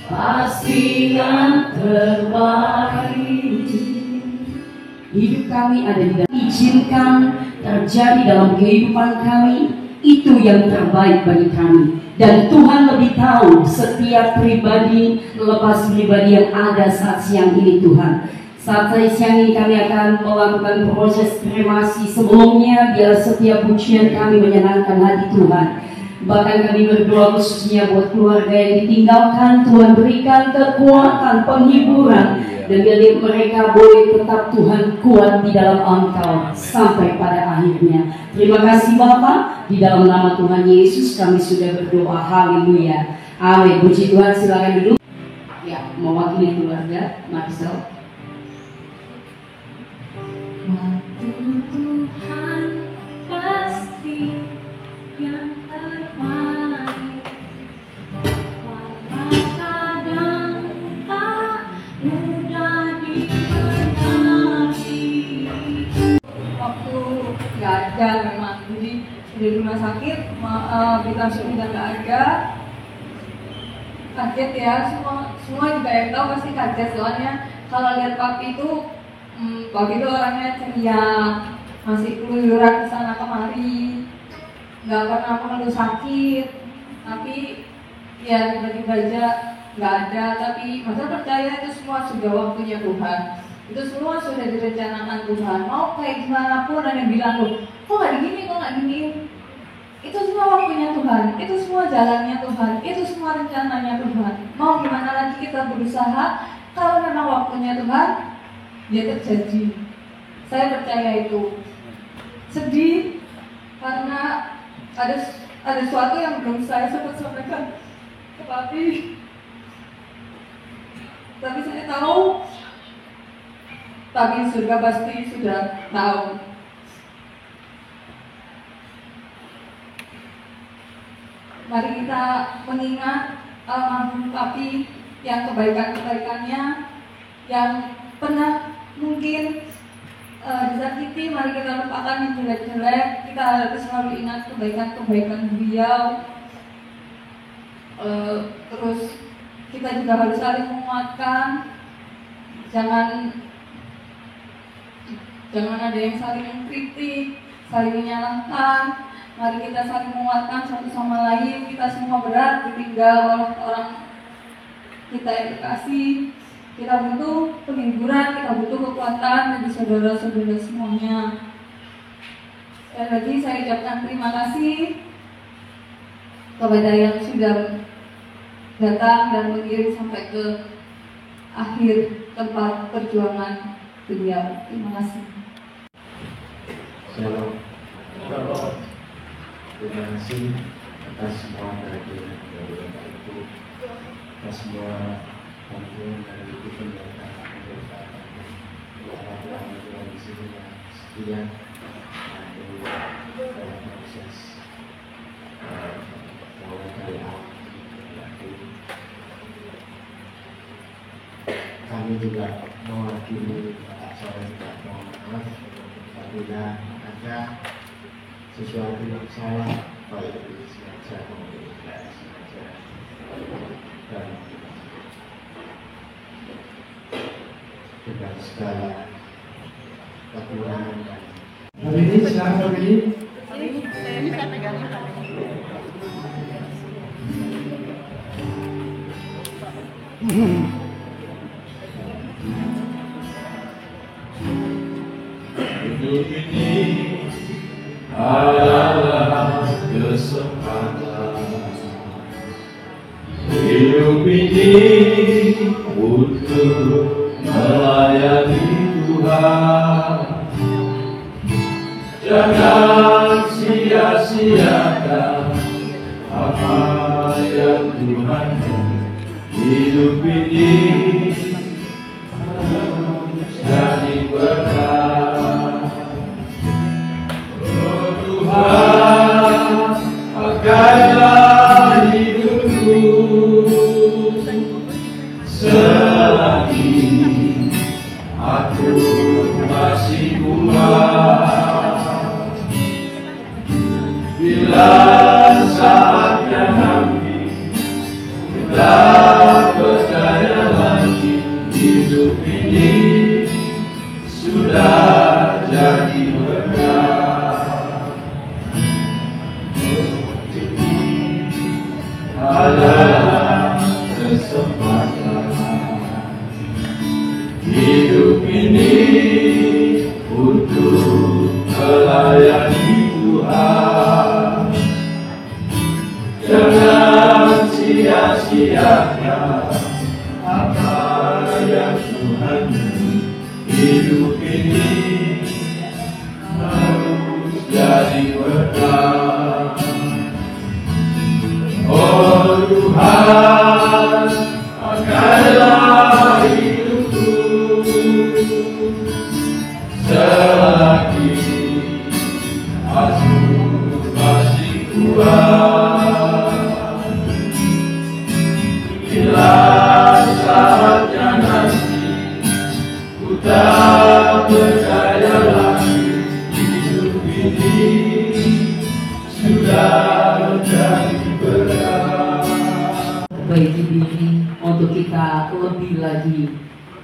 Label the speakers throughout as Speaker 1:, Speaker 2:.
Speaker 1: pasti yang terbaik. Hidup kami ada di dalam, izinkan terjadi dalam kehidupan kami, itu yang terbaik bagi kami. Dan Tuhan lebih tahu setiap pribadi, lepas pribadi yang ada saat siang ini Tuhan. Saat siang ini kami akan melakukan proses kremasi. Sebelumnya biar setiap pujian kami menyenangkan hati Tuhan. Bahkan kami berdoa khususnya buat keluarga yang ditinggalkan, Tuhan berikan kekuatan, penghiburan, dan biar mereka boleh tetap Tuhan kuat di dalam Engkau sampai pada akhirnya. Terima kasih Bapa, di dalam nama Tuhan Yesus kami sudah berdoa. Haleluya. Amin. Puji Tuhan, silakan duduk. Ya, mewakili keluarga Marcel.
Speaker 2: Waktu Tuhan pasti yang terbaik, walau kadang tak mudah dimengerti.
Speaker 3: Waktu nggak ada memang, jadi di rumah sakit kita sudah nggak ada, kaget ya, semua juga yang tahu pasti kaget, soalnya kalau lihat papi itu Papi itu orangnya ceria, masih keluyuran kesana kemari, nggak pernah mengeluh sakit. Tapi ya tiba-tiba aja nggak ada. Tapi masa percaya itu semua sudah waktunya Tuhan. Itu semua sudah direncanakan Tuhan. Mau kayak gimana pun ada yang bilang loh, kok nggak gini, kok nggak gini. Itu semua waktunya Tuhan. Itu semua jalannya Tuhan. Itu semua rencananya Tuhan. Mau gimana lagi kita berusaha, kalau memang waktunya Tuhan, dia terjadi. Saya percaya itu. Sedih karena ada sesuatu yang belum saya sempat sampaikan ke papi. Tapi saya tahu papi surga pasti sudah tahu. Mari kita mengingat almarhum papi yang kebaikan-kebaikannya, yang pernah mungkin disakiti. Mari kita lupakan yang jelek-jelek. Kita harus selalu ingat kebaikan-kebaikan beliau. Terus kita juga harus saling menguatkan. Jangan ada yang saling mengkritik, saling menyalahkan. Mari kita saling menguatkan satu sama lain. Kita semua berat ditinggal oleh orang kita yang terkasih. Kita butuh penghiburan, kita butuh kekuatan bagi saudara-saudara semuanya. Sekali lagi saya ucapkan terima kasih kepada yang sudah datang dan mengirim sampai ke akhir tempat perjuangan beliau. Terima kasih.
Speaker 4: Shalom. Terima kasih atas semua kehadiran dari Bapak Ibu, atas semua bantuan dari Ibu Pendeta, orang-orang di sini yang setia dalam proses mulai dari awal. Kami juga mewakili acara juga mohon maaf apabila ada sesuatu yang salah, baik itu sengaja maupun tidak sengaja, dan dengan segala kekurangan.
Speaker 5: Hari ini silakan hari ini.
Speaker 2: Saya pegangin Pak.
Speaker 6: Hidup ini adalah kesempatan. Hidup ini untuk melayani Tuhan. Jangan sia-siakan apa yang Tuhan beri. Hidup ini jadi berkah. Oh Tuhan, pakailah hidupku selagi aku masih kuat. Bila saatnya nanti kita apa yang Tuhan hidup ini harus jadi berkah. Oh Tuhan, pakailah hidupku selagi aku masih kuat. Bila saatnya nanti ku tak berdaya lagi, hidup ini sudah jadi berkah.
Speaker 1: Perbaiki diri untuk kita lebih lagi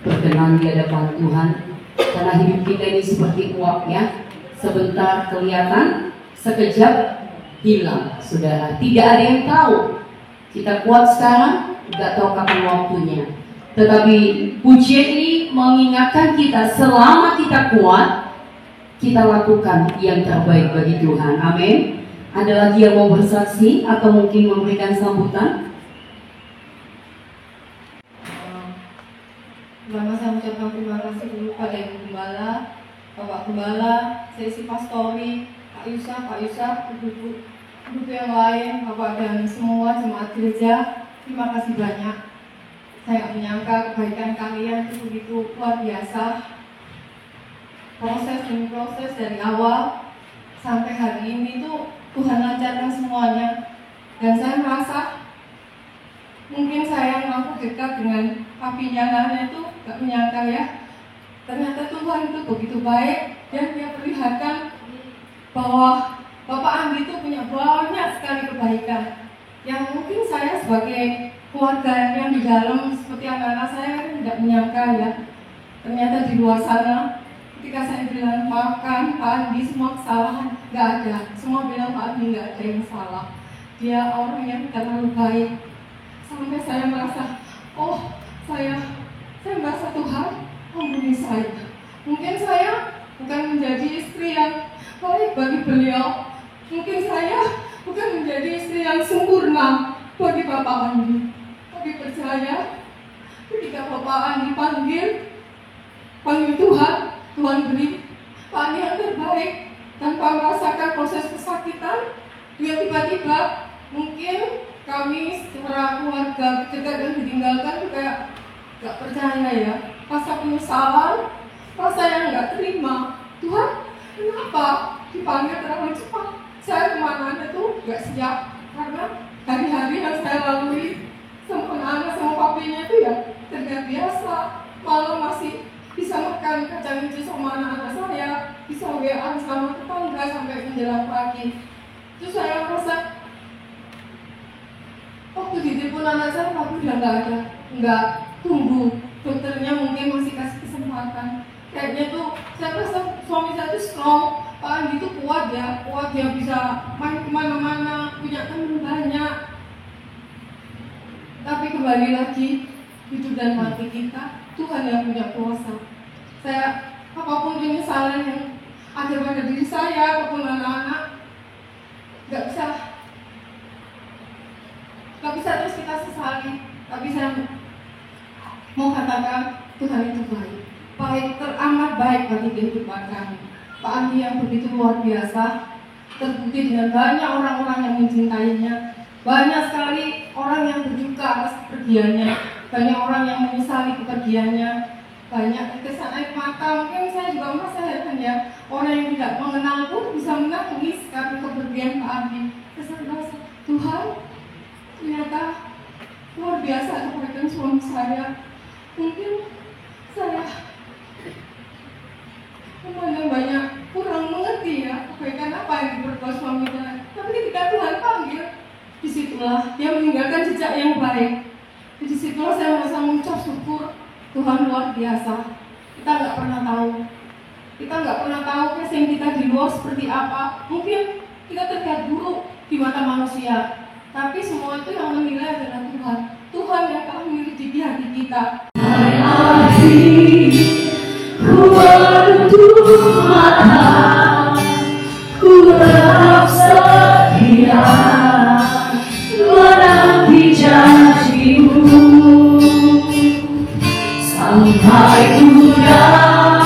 Speaker 1: berkenan di hadapan Tuhan, karena hidup kita ini seperti uap ya, sebentar kelihatan, sekejap hilang. Saudara, tidak ada yang tahu kita kuat sekarang, nggak tahu kapan waktunya. Tetapi pujian ini mengingatkan kita, selama kita kuat, kita lakukan yang terbaik bagi Tuhan. Amin. Ada lagi yang mau bersaksi atau mungkin memberikan sambutan?
Speaker 3: Pertama saya mengucapkan terima kasih dulu pada Ibu Gembala, Bapak Gembala, sesi pastori, Pak Yusuf, ibu yang lain, Bapak dan semua jemaat gereja. Terima kasih banyak. Saya tidak menyangka kebaikan kalian itu begitu luar biasa. Proses demi proses dari awal sampai hari ini tuh Tuhan lancarkan semuanya. Dan saya merasa mungkin saya mampu dekat dengan papinya Nana itu gak menyangka ya. Ternyata Tuhan itu begitu baik dan dia perlihatkan bahwa Bapak Andi itu punya banyak sekali kebaikan yang mungkin saya sebagai keluarga yang di dalam seperti anak-anak saya tidak menyangka ya. Ternyata di luar sana ketika saya bilang maafkan Pak Andi semua kesalahan, gak ada. Semua bilang Pak Andi gak ada yang salah. Dia orang yang terlalu baik. Sampai saya merasa, oh saya merasa Tuhan ampuni saya. Mungkin saya bukan menjadi istri yang baik bagi beliau. Mungkin saya bukan menjadi istri yang sempurna bagi Bapak Andi. Tapi percaya, ketika Bapak Andi panggil Tuhan, Tuhan beri Pak Andi yang terbaik tanpa merasakan proses kesakitan. Dia tiba-tiba mungkin kami secara keluarga dekat dan ditinggalkan kayak gak percaya ya, rasa penyesalan, rasa yang gak terima. Tuhan, kenapa dipanggil terlalu cepat? Saya kemana tuh gak siap, karena hari-hari yang saya lalui sama anak sama papinya tuh ya tergak biasa. Malam masih bisa makan kacang hijau sama anak-anak saya, bisa WA sama tetangga sampai menjelang pagi. Terus saya merasa waktu ditelepon anak saya, tapi udah nggak tumbuh. Dokternya mungkin masih kasih kesempatan. Kayaknya tuh saya rasa suami saya tuh strong. Pak Andi tuh kuat ya, dia bisa main kemana-mana, punya teman banyak. Tapi kembali lagi, hidup dan mati kita, Tuhan yang punya kuasa. Saya apapun penyesalan yang ada pada diri saya, apapun anak-anak, nggak bisa terus kita sesali. Tapi saya mau katakan Tuhan itu baik, teramat baik bagi kehidupan kami. Pak Andi yang begitu luar biasa, terbukti dengan banyak orang-orang yang mencintainya, banyak sekali orang yang berduka atas kepergiannya, banyak orang yang menyesali kepergiannya, banyak tetesan air mata. Mungkin saya juga merasa heran ya, orang yang tidak mengenal pun bisa menangis karena kepergian Pak Andi. Saya merasa Tuhan ternyata luar biasa kebaikan suami saya. Mungkin saya memang banyak kurang mengerti ya kebaikan apa yang diperbuat suami saya. Tapi ketika Tuhan panggil, disitulah dia meninggalkan jejak yang baik. Disitulah saya merasa mengucap syukur. Tuhan luar biasa. Kita nggak pernah tahu casing kita di luar seperti apa. Mungkin kita terlihat buruk di mata manusia, tapi semua itu yang menilai adalah Tuhan. Tuhan yang telah memiliki hati kita.
Speaker 2: Ku bertutup mata, ku tetap setia menanti janji-Mu. Sampai ku dapatkan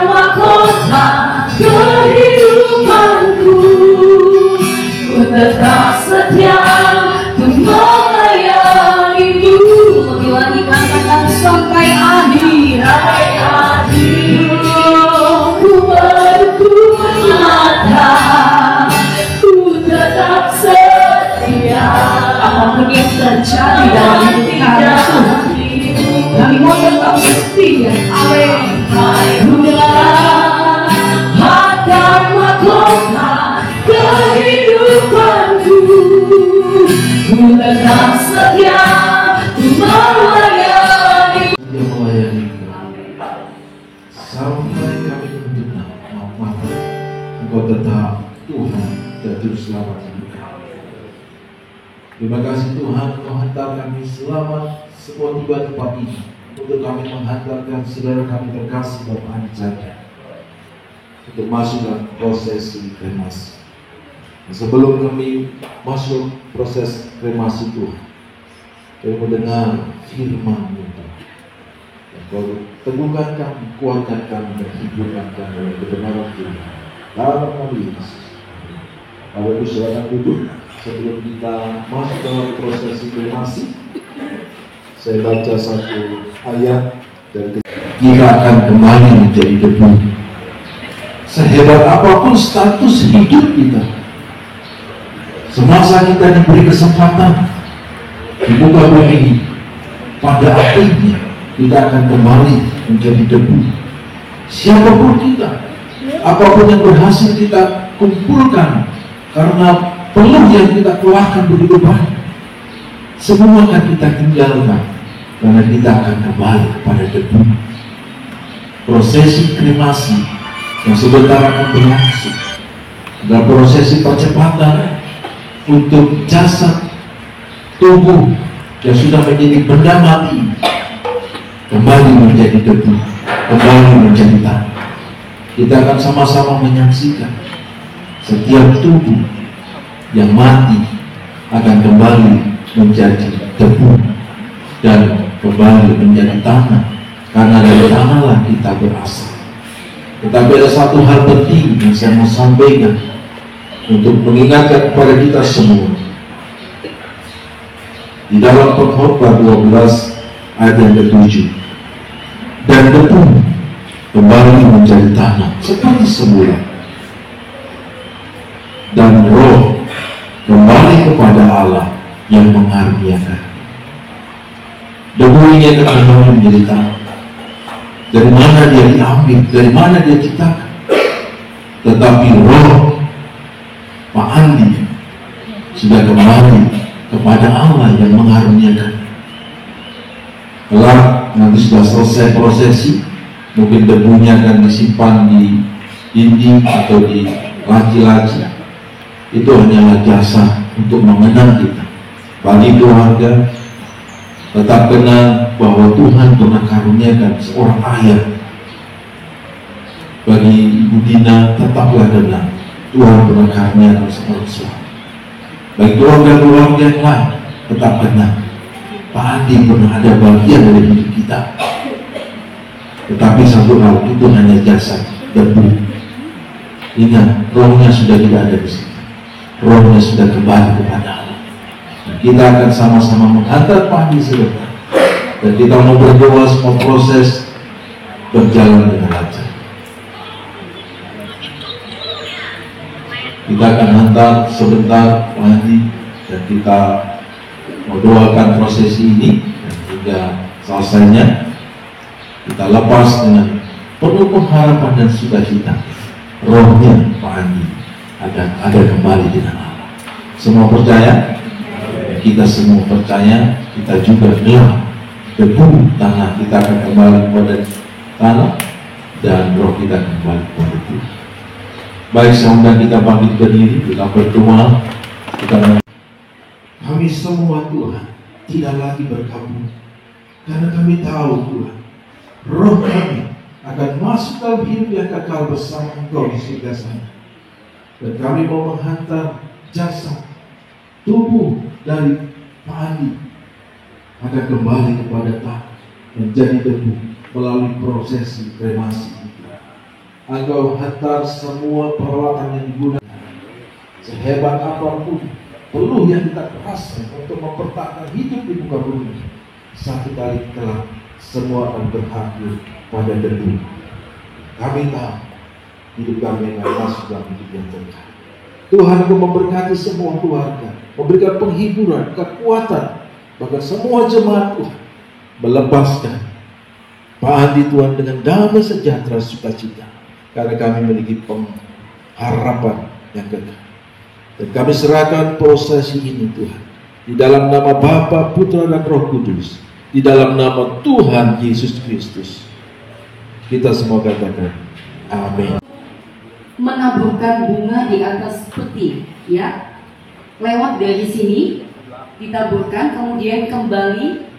Speaker 2: mahkota kehidupanku, ku tetap setia untuk melayanimu. Lebih lagi katakan sampai akhir. Ku bertutup mata, ku tetap setia.
Speaker 1: Apapun yang terjadi dalam hidup kami, kami mau tetap setia.
Speaker 2: Amin. Dapatkan mahkota kehidupanku, ku tetap setia untuk melayani.
Speaker 6: Dia melayani kami sampai kami mendengar mata Engkau tetap Tuhan dan Juru Selamat hidup kami. Terima kasih Tuhan, Engkau hantar kami selamat semua tiba di tempat ini untuk kami menghantarkan saudara kami terkasih Bapak Anjaya untuk masuk dalam proses kremasi. Sebelum kami masuk proses kremasi Tuhan, kami mendengar firman-Mu Tuhan. Engkau teguhkan kami, kuatkan kami, dan hiburkan kami oleh kebenaran Tuhan. Dalam nama Yesus. Bapak Ibu silakan duduk. Sebelum kita masuk dalam proses kremasi, saya baca satu ayat dari kita akan kembali menjadi debu. Sehebat apapun status hidup kita, semasa kita diberi kesempatan di muka bumi ini, pada akhirnya kita akan kembali menjadi debu. Siapapun kita, apapun yang berhasil kita kumpulkan karena peluh yang kita keluarkan begitu banyak, semua akan kita tinggalkan karena kita akan kembali kepada debu. Prosesi kremasi yang sebentar akan berlangsung adalah prosesi percepatan untuk jasad tubuh yang sudah menjadi benda mati kembali menjadi debu, kembali menjadi tanah. Kita akan sama-sama menyaksikan setiap tubuh yang mati akan kembali menjadi debu dan kembali menjadi tanah, karena dari tanahlah kita berasal. Tetapi ada satu hal penting yang saya mau sampaikan untuk mengingatkan kepada kita semua. Di dalam Pengkhotbah 12 ayat yang ke-7, dan debu kembali menjadi tanah seperti semula, dan roh kembali kepada Allah yang mengaruniakan. Debu ini akan kembali menjadi tanah. Dari mana dia diambil, dari mana dia ciptakan. Tetapi roh Pak Andi sudah kembali kepada Allah yang mengaruniakan. Kelak nanti sudah selesai prosesi, mungkin debunya akan disimpan di dinding atau di laci-laci. Itu hanyalah jasa untuk mengenang kita. Bagi keluarga, tetap kenal bahwa Tuhan pernah karuniakan seorang ayah. Bagi Ibu Dina, tetaplah kenal Tuhan pernah karuniakan seorang suami. Bagi keluarga-keluarga yang lain, tetap kenal Pak Andi pernah ada bagian dari hidup kita. Tetapi satu hal, itu hanya jasa debu. Ingat, rohnya sudah tidak ada di sini. Rohnya sudah kembali kepada Allah. Kita akan sama-sama menghantar Pak Andi sebentar, dan kita mau berdoa semua proses berjalan dengan lancar. Kita akan hantar sebentar Pak Andi, dan kita mau doakan prosesi ini, dan hingga selesainya kita lepas dengan penuh pengharapan dan sukacita. Rohnya Pak Andi akan ada kembali dengan Allah. Semua percaya? Kita semua percaya, kita juga bilang debu tanah kita akan kembali kepada tanah, dan roh kita kembali kepada Tuhan. Baik, sehingga kita bangkit berdiri, kita berdoa. Kami semua Tuhan tidak lagi berkabung, karena kami tahu Tuhan, roh kami akan masuk dalam hidup yang kekal bersama Engkau di surga sana. Dan kami mau menghantar jasad tubuh dari Pak Andi akan kembali kepada tanah, menjadi debu melalui prosesi kremasi. Engkau hantar semua peralatan yang digunakan, sehebat apapun peluh yang kita keraskan untuk mempertahankan hidup di muka bumi. Satu kali kelak semua akan berakhir pada debu. Kami tahu hidup kami akan masuk dalam hidup yang terbaik. Tuhan akan memberkati semua keluarga, memberikan penghiburan, kekuatan, bahkan semua jemaat Tuhan melepaskan Pak Andi Tuhan dengan damai sejahtera sukacita, karena kami memiliki pengharapan yang kekal. Dan kami serahkan prosesi ini Tuhan di dalam nama Bapa, Putra dan Roh Kudus, di dalam nama Tuhan Yesus Kristus. Kita semua katakan amin.
Speaker 1: Menaburkan bunga di atas peti, ya, lewat dari sini ditaburkan, kemudian kembali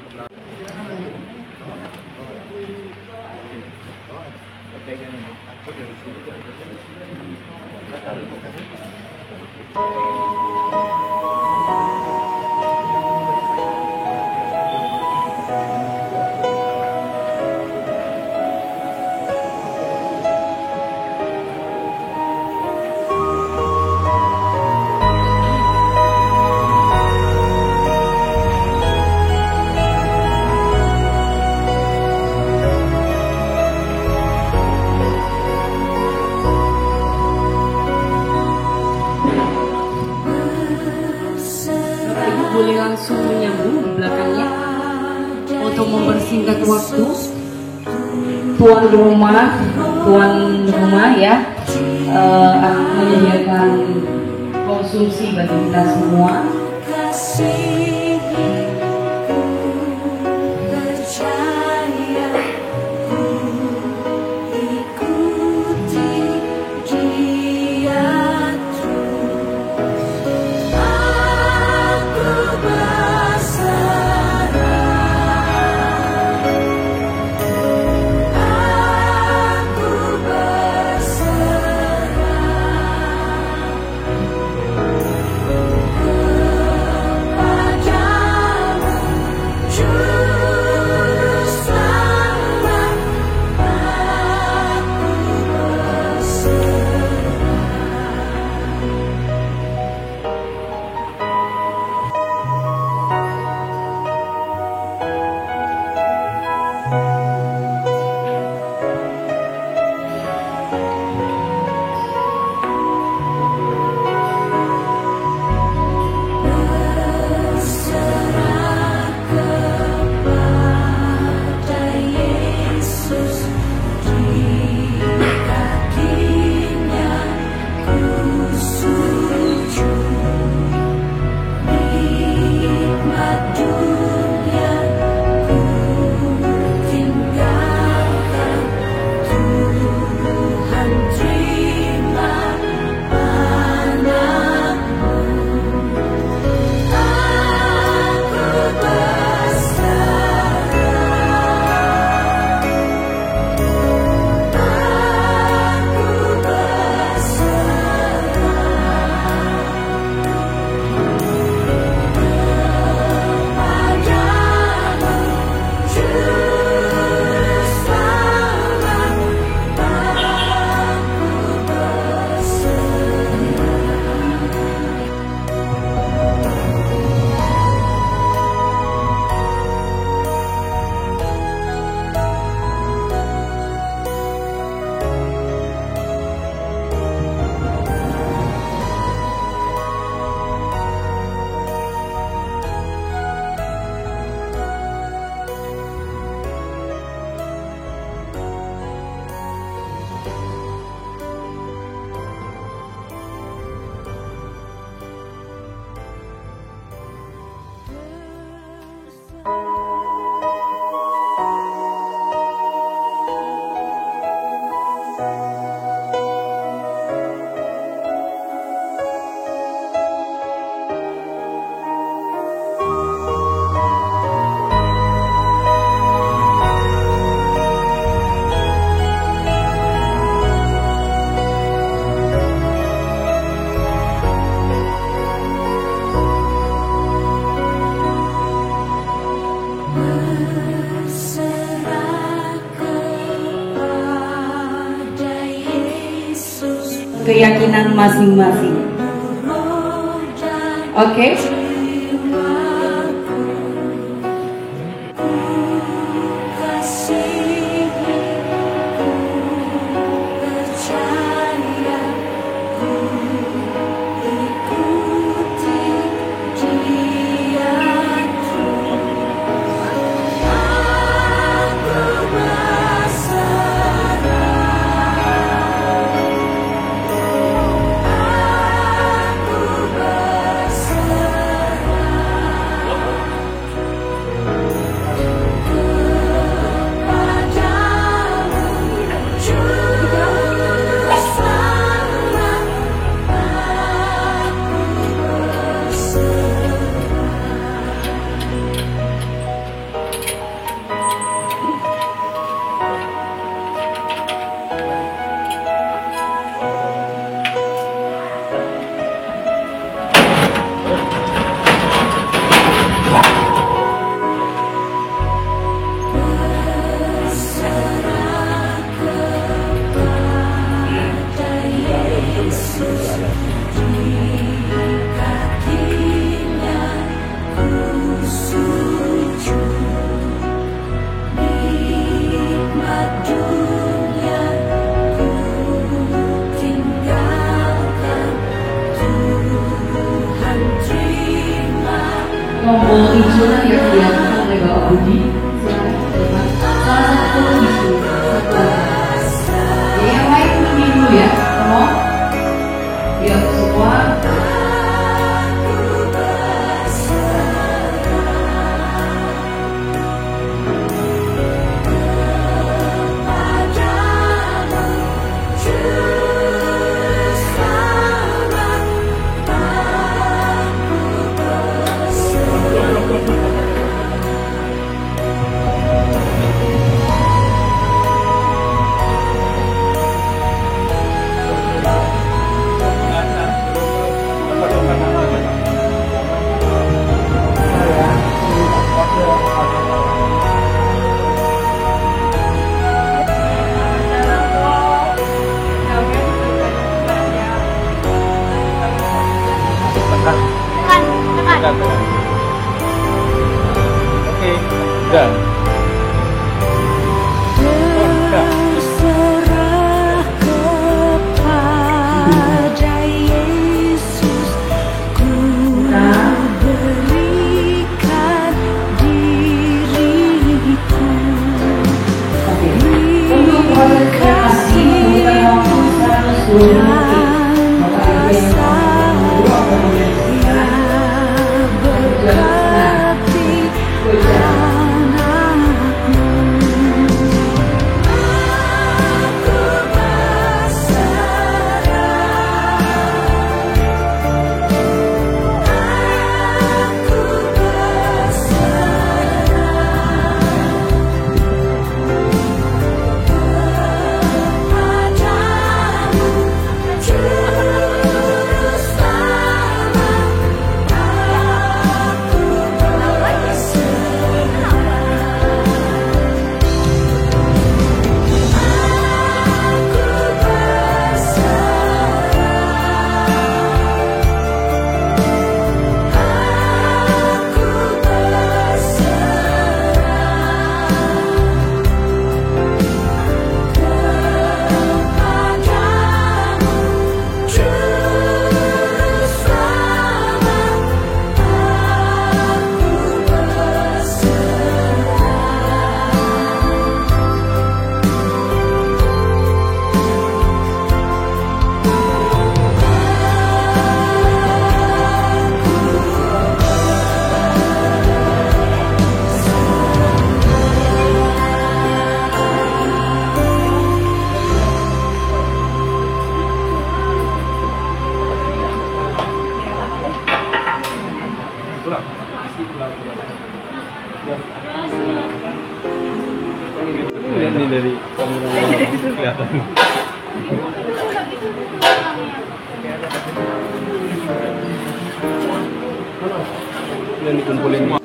Speaker 1: boleh langsung menyambung di belakangnya untuk mempersingkat waktu. Tuan rumah ya menyediakan konsumsi bagi kita semua. keyakinan masing-masing. Oke? Tombol hijaunya yang kelihatan oleh Bapak Budi. Salah satu isu yang lain ini dulu ya, tolong. Ya semua.
Speaker 4: Oke, udah.
Speaker 2: Berserah kepada Yesus, ku berikan diriku.
Speaker 1: Untuk proses kreasi bukan waktu secara seluruh
Speaker 4: Ini dari kamera kelihatan. Yang dikumpulin.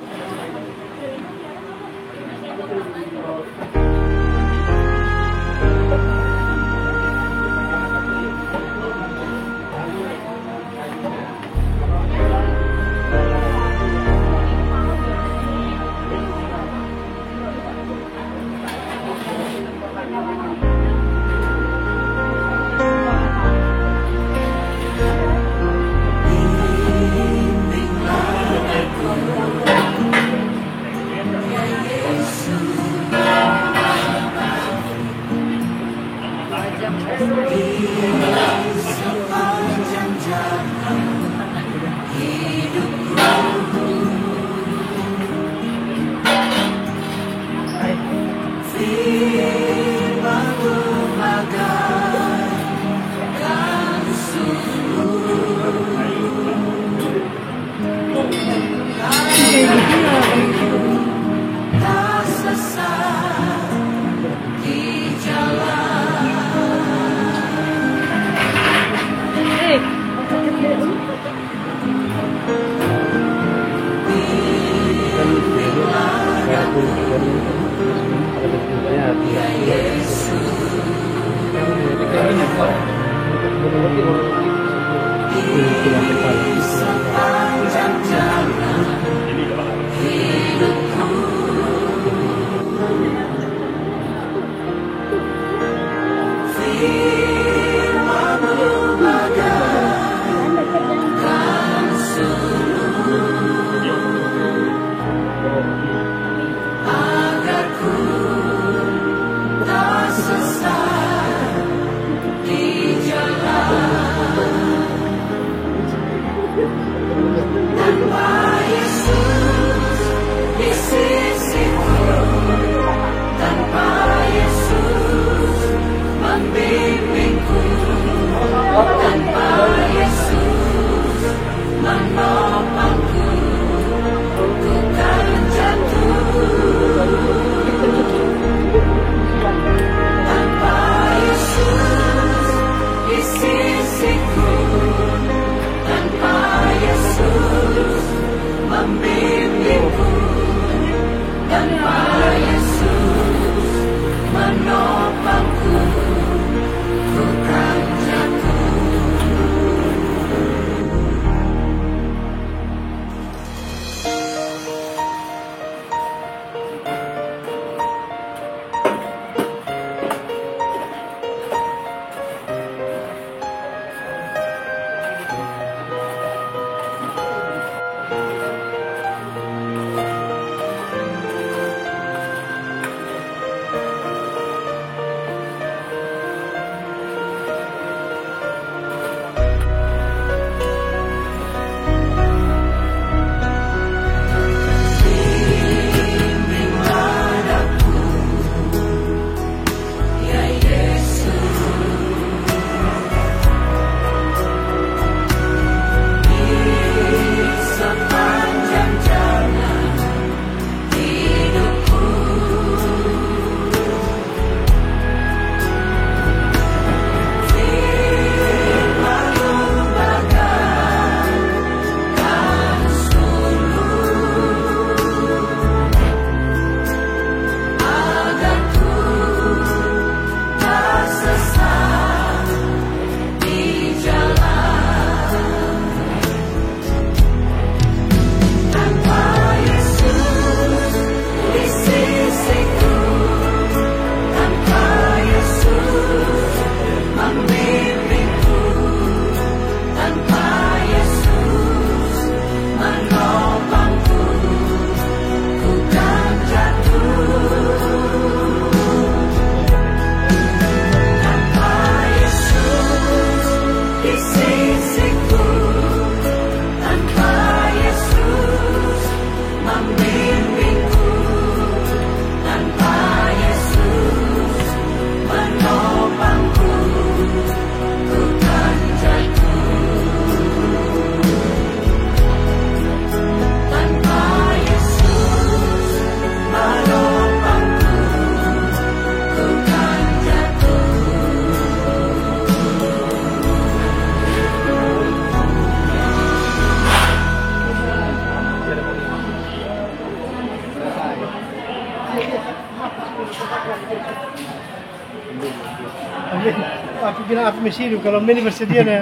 Speaker 5: Aku bilang aku mesti kalau ini bersedia nih.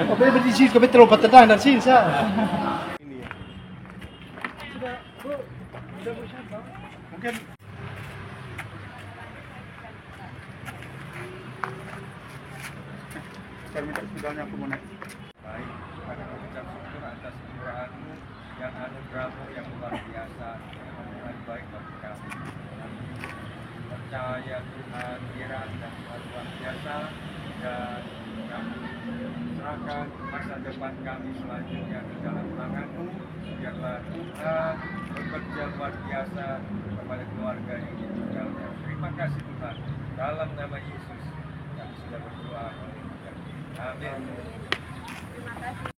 Speaker 5: Apa yang berdiri kau betul lompat tendang dan sih sa. Mungkin terminal sudahnya aku mau naik.
Speaker 7: Baik, pada mengucap syukur atas curahan-Mu yang anugerah-Mu yang luar biasa, yang baik bagi kami. Percaya Tuhan kiraan dan Tuhan luar biasa dan kami serahkan masa depan kami selanjutnya di dalam tangan-Mu. Biarlah Tuhan bekerja luar biasa kepada keluarga yang ditinggalkan. Terima Terima kasih Tuhan. Dalam nama Yesus kami sudah berdoa. Amin.